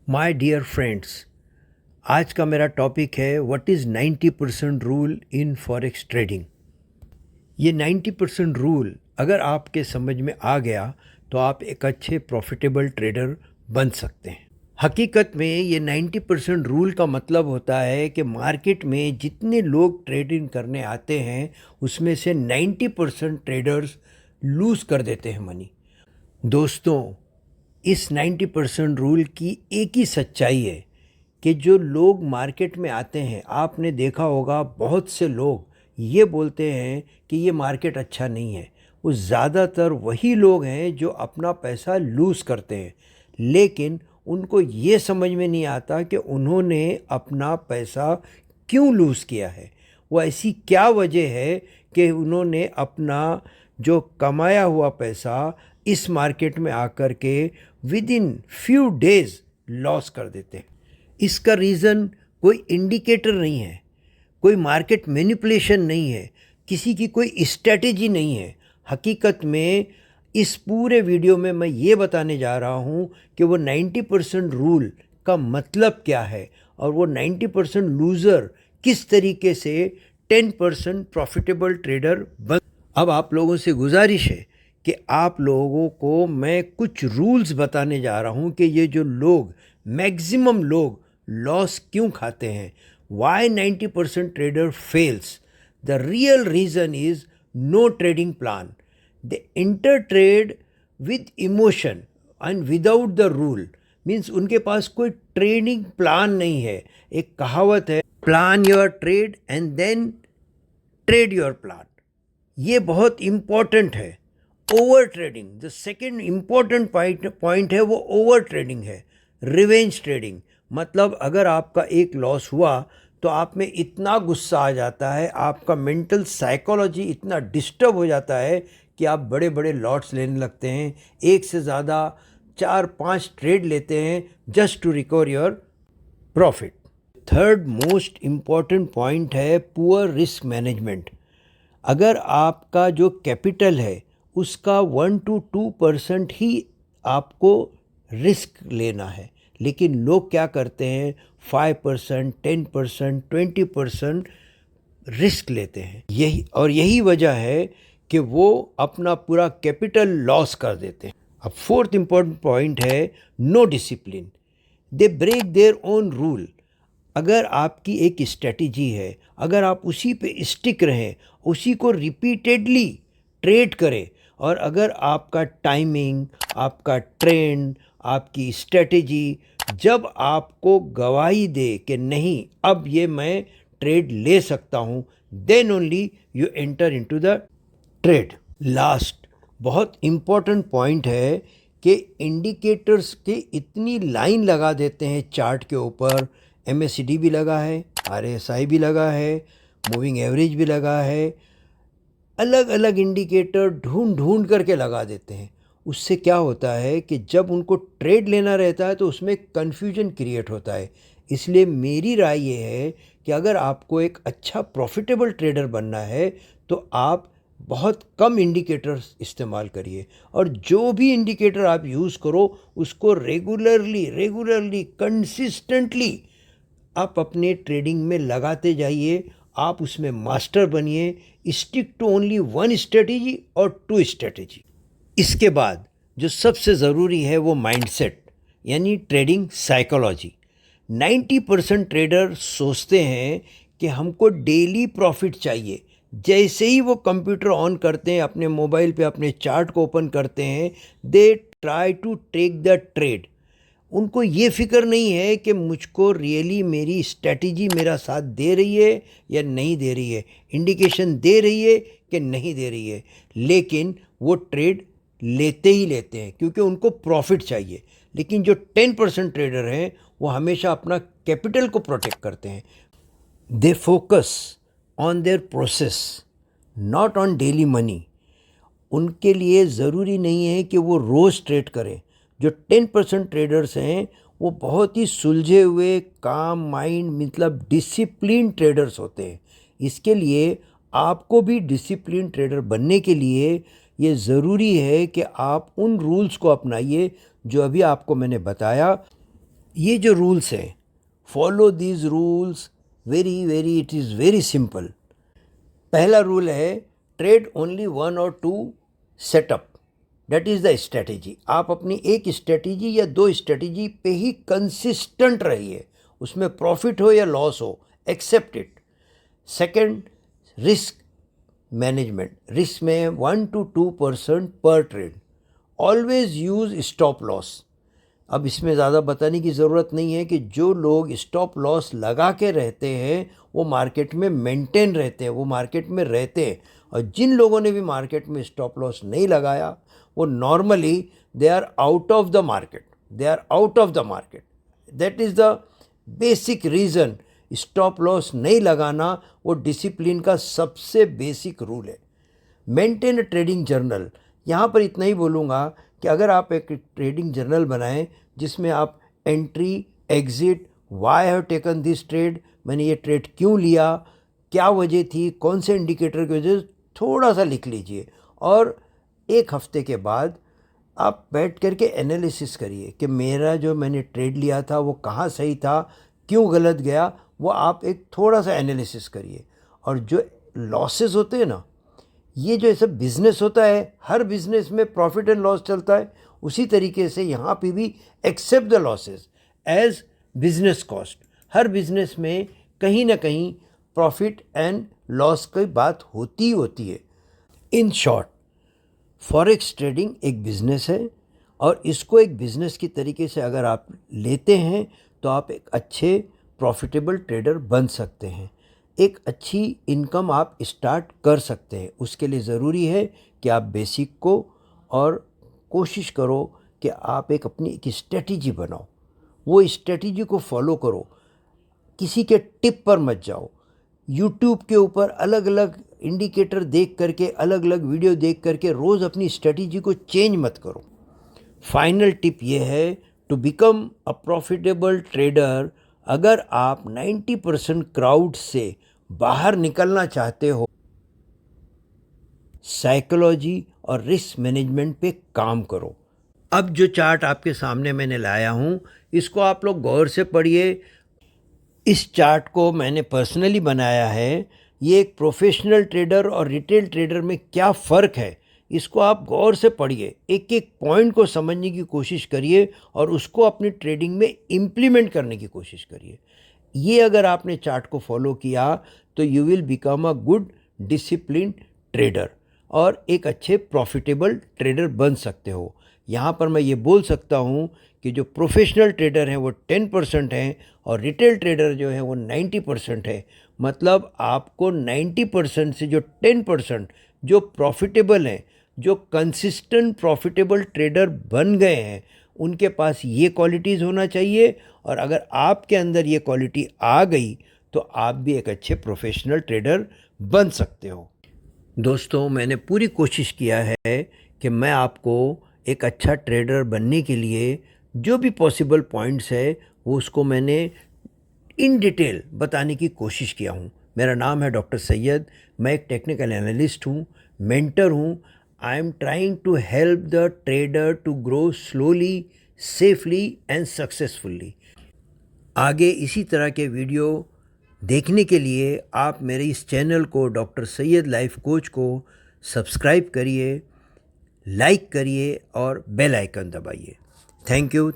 My dear friends, आज का मेरा टॉपिक है what is 90% rule in forex trading. ये 90% रूल अगर आपके समझ में आ गया तो आप एक अच्छे प्रॉफिटेबल ट्रेडर बन सकते हैं। हकीकत में ये 90% रूल का मतलब होता है कि मार्केट में जितने लोग ट्रेडिंग करने आते हैं उसमें से 90% ट्रेडर्स लूज़ कर देते हैं मनी। दोस्तों, इस 90% रूल की एक ही सच्चाई है कि जो लोग मार्केट में आते हैं, आपने देखा होगा बहुत से लोग ये बोलते हैं कि ये मार्केट अच्छा नहीं है। वो ज़्यादातर वही लोग हैं जो अपना पैसा लूज़ करते हैं, लेकिन उनको ये समझ में नहीं आता कि उन्होंने अपना पैसा क्यों लूज़ किया है। वो ऐसी क्या वजह है कि उन्होंने अपना जो कमाया हुआ पैसा इस मार्केट में आकर के with in few days loss कर देते हैं। इसका रीज़न कोई इंडिकेटर नहीं है, कोई मार्केट मैनिपुलेशन नहीं है, किसी की कोई स्ट्रेटेजी नहीं है। हकीकत में इस पूरे वीडियो में मैं ये बताने जा रहा हूँ कि वो 90% रूल का मतलब क्या है और वो 90% लूज़र किस तरीके से 10% प्रॉफिटेबल ट्रेडर बन। अब आप लोगों से गुजारिश है कि आप लोगों को मैं कुछ रूल्स बताने जा रहा हूँ कि ये जो लोग मैक्सिमम लोग लॉस क्यों खाते हैं, why 90% trader fails. The real reason is no trading plan. They enter trade with emotion and without the rule. Means उनके पास कोई ट्रेडिंग प्लान नहीं है। एक कहावत है, plan your trade and then trade your plan. ये बहुत इम्पॉर्टेंट है। Over trading, the second important point है, वो ओवर ट्रेडिंग है। रिवेंज ट्रेडिंग मतलब अगर आपका एक लॉस हुआ तो आप में इतना गुस्सा आ जाता है, आपका मेंटल साइकोलॉजी इतना डिस्टर्ब हो जाता है कि आप बड़े बड़े लॉट्स लेने लगते हैं, एक से ज़्यादा 4-5 ट्रेड लेते हैं just to recover your profit. Third most important point है पुअर रिस्क मैनेजमेंट। अगर आपका जो कैपिटल है उसका 1 to 2% ही आपको रिस्क लेना है, लेकिन लोग क्या करते हैं 5%, 10%, 20% रिस्क लेते हैं। यही वजह है कि वो अपना पूरा कैपिटल लॉस कर देते हैं। अब फोर्थ इम्पॉर्टेंट पॉइंट है no discipline. They break their own rule. अगर आपकी एक स्ट्रेटजी है, अगर आप उसी पे स्टिक रहें, उसी को रिपीटेडली ट्रेड करें, और अगर आपका टाइमिंग, आपका ट्रेंड, आपकी स्ट्रेटजी जब आपको गवाही दे कि नहीं अब ये मैं ट्रेड ले सकता हूँ, then only you enter into the trade. Last बहुत इम्पॉर्टेंट पॉइंट है कि इंडिकेटर्स के इतनी लाइन लगा देते हैं चार्ट के ऊपर। MACD भी लगा है, RSI भी लगा है, मूविंग एवरेज भी लगा है, अलग अलग इंडिकेटर ढूंढ ढूंढ करके लगा देते हैं। उससे क्या होता है कि जब उनको ट्रेड लेना रहता है तो उसमें कन्फ्यूजन क्रिएट होता है। इसलिए मेरी राय ये है कि अगर आपको एक अच्छा प्रॉफिटेबल ट्रेडर बनना है तो आप बहुत कम इंडिकेटर्स इस्तेमाल करिए, और जो भी इंडिकेटर आप यूज़ करो उसको रेगुलरली कंसिस्टेंटली आप अपने ट्रेडिंग में लगाते जाइए। आप उसमें मास्टर बनिए। Stick to only one strategy और 2 स्ट्रेटेजी। इसके बाद जो सबसे ज़रूरी है वो माइंडसेट, यानी ट्रेडिंग साइकोलॉजी। 90% ट्रेडर सोचते हैं कि हमको डेली प्रॉफिट चाहिए। जैसे ही वो कंप्यूटर ऑन करते हैं, अपने मोबाइल पे अपने चार्ट को ओपन करते हैं, they try to take the trade. उनको ये फिक्र नहीं है कि मुझको रियली मेरी स्ट्रेटजी मेरा साथ दे रही है या नहीं दे रही है, इंडिकेशन दे रही है कि नहीं दे रही है, लेकिन वो ट्रेड लेते ही लेते हैं क्योंकि उनको प्रॉफिट चाहिए। लेकिन जो 10% ट्रेडर हैं वो हमेशा अपना कैपिटल को प्रोटेक्ट करते हैं। They focus on their process, not on daily money. उनके लिए ज़रूरी नहीं है कि वो रोज़ ट्रेड करें। जो 10% ट्रेडर्स हैं वो बहुत ही सुलझे हुए, काम माइंड, मतलब डिसिप्लिन ट्रेडर्स होते हैं। इसके लिए आपको भी डिसिप्लिन ट्रेडर बनने के लिए ये ज़रूरी है कि आप उन रूल्स को अपनाइए जो अभी आपको मैंने बताया। ये जो रूल्स हैं, follow these rules it is very simple. पहला रूल है ट्रेड ओनली 1 और 2 setup, that is the strategy. आप अपनी एक स्ट्रेटेजी या 2 स्ट्रेटेजी पे ही कंसिस्टेंट रहिए, उसमें प्रॉफिट हो या लॉस हो, accept it. Second, risk management. Risk में 1 to 2% पर trade. Always use stop loss. अब इसमें ज़्यादा बताने की ज़रूरत नहीं है कि जो लोग स्टॉप लॉस लगा के रहते हैं वो मार्केट में मेंटेन रहते हैं, वो मार्केट में रहते हैं। और जिन लोगों ने भी मार्केट में स्टॉप लॉस नहीं लगाया वो normally they are out of the market, they are out of the market. That is the basic reason. Stop loss नहीं लगाना वो डिसिप्लिन का सबसे बेसिक रूल है। Maintain trading journal. यहाँ पर इतना ही बोलूँगा कि अगर आप एक ट्रेडिंग जर्नल बनाएं जिसमें आप entry, exit, why have taken this trade, मैंने ये ट्रेड क्यों लिया, क्या वजह थी, कौन से इंडिकेटर की वजह से, थोड़ा सा लिख लीजिए। और एक हफ्ते के बाद आप बैठ करके एनालिसिस करिए कि मेरा जो मैंने ट्रेड लिया था वो कहाँ सही था, क्यों गलत गया, वो आप एक थोड़ा सा एनालिसिस करिए। और जो लॉसेस होते हैं ना, ये जो ऐसा बिजनेस होता है, हर बिजनेस में प्रॉफिट एंड लॉस चलता है, उसी तरीके से यहाँ पे भी accept the losses as business cost. हर बिजनेस में कहीं ना कहीं प्रॉफिट एंड लॉस की बात होती है। इन शॉर्ट, फॉरेक्स ट्रेडिंग एक बिज़नेस है और इसको एक बिज़नेस की तरीके से अगर आप लेते हैं तो आप एक अच्छे प्रॉफिटेबल ट्रेडर बन सकते हैं। एक अच्छी इनकम आप स्टार्ट कर सकते हैं। उसके लिए ज़रूरी है कि आप बेसिक को और कोशिश करो कि आप अपनी एक स्ट्रेटजी बनाओ, वो स्ट्रेटजी को फॉलो करो, किसी के टिप पर मत जाओ। यूट्यूब के ऊपर अलग अलग इंडिकेटर देख करके, अलग अलग वीडियो देख करके रोज़ अपनी स्ट्रेटजी को चेंज मत करो। फाइनल टिप ये है, to become a profitable trader, अगर आप 90% क्राउड से बाहर निकलना चाहते हो, साइकोलॉजी और रिस्क मैनेजमेंट पे काम करो। अब जो चार्ट आपके सामने मैंने लाया हूँ, इसको आप लोग गौर से पढ़िए। इस चार्ट को मैंने पर्सनली बनाया है। ये एक प्रोफेशनल ट्रेडर और रिटेल ट्रेडर में क्या फ़र्क है, इसको आप गौर से पढ़िए, एक एक पॉइंट को समझने की कोशिश करिए और उसको अपनी ट्रेडिंग में इम्प्लीमेंट करने की कोशिश करिए। ये अगर आपने चार्ट को फॉलो किया तो you will become a good discipline trader और एक अच्छे प्रॉफिटेबल ट्रेडर बन सकते हो। यहाँ पर मैं ये बोल सकता हूँ कि जो प्रोफेशनल ट्रेडर हैं वो 10% हैं और रिटेल ट्रेडर जो है वो 90% है। मतलब आपको 90% से जो 10% जो प्रॉफिटेबल हैं, जो कंसिस्टेंट प्रॉफिटेबल ट्रेडर बन गए हैं, उनके पास ये क्वालिटीज़ होना चाहिए। और अगर आपके अंदर ये क्वालिटी आ गई तो आप भी एक अच्छे प्रोफेशनल ट्रेडर बन सकते हो। दोस्तों, मैंने पूरी कोशिश किया है कि मैं आपको एक अच्छा ट्रेडर बनने के लिए जो भी पॉसिबल पॉइंट्स है वो उसको मैंने इन डिटेल बताने की कोशिश किया हूँ। मेरा नाम है डॉक्टर सैयद, मैं एक टेक्निकल एनालिस्ट हूँ, मेंटर हूँ। I am trying to help the trader to grow slowly, safely and successfully. आगे इसी तरह के वीडियो देखने के लिए आप मेरे इस चैनल को, डॉक्टर सैयद लाइफ कोच को सब्सक्राइब करिए, लाइक करिए और बेल आइकन दबाइए। Thank you.